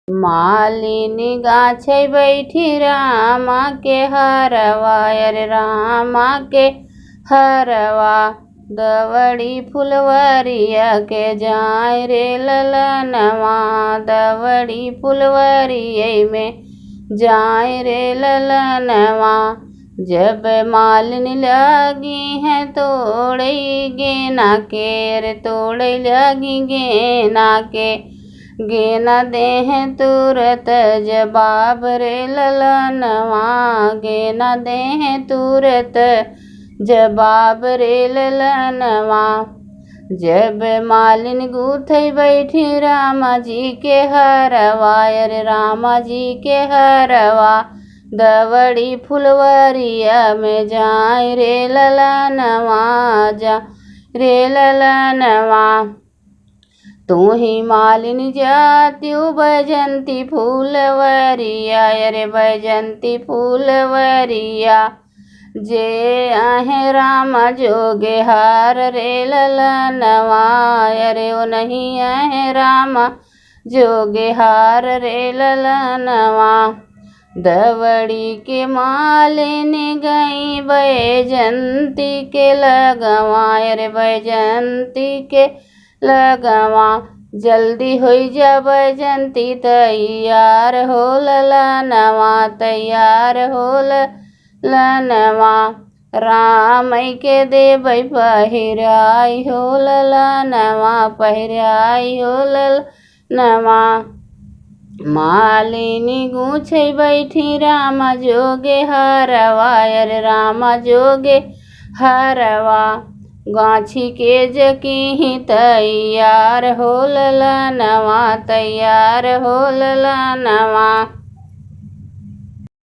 मालिनी गाछै बैठी रामा के हरवा, अरे रामा के हरवा। दवड़ी फुलवरिया के जाय रे ललनवा, दवड़ी फुलवरिया में जाय रे ललनवा। जब मालिनी लगी है तोड़े गेना के, रे तोड़े लगी गेना के। गेना देह तुरत जवाब रे ललनवा, गेना देह तुरत जवाब रे ललनवा। जब मालिन गूथे बैठी रामा जी के हरवा, अरे रामा जी के हरवा। दवड़ी फुलवरिया में जाय रे ललनवा, जा रे ललनवा। तू ही मालिनी जात्यु बैजंती फूलवरिया, अरे बैजंती फूलवरिया। जे आहे रामा जोगे हार रे ललनवा, अरे ओ नहीं आहे रामा जोगे हार रे ललनवा। दवड़ी के मालिनी गई बैजंती के लगवा, अरे बैजंती के लगवा। जल्दी होई जा बैजंती तैयार हो ललनवा, तैयार हो ललनवा। राम के देबै पहिराई हो ललनवा, पहिराई हो ललनवा। मालिनी गूछे बैठी रामा जोगे हरवा, अरे रामा जोगे हरवा। गाछी के जकी तैयार हो ललनवा, तैयार हो ललनवा।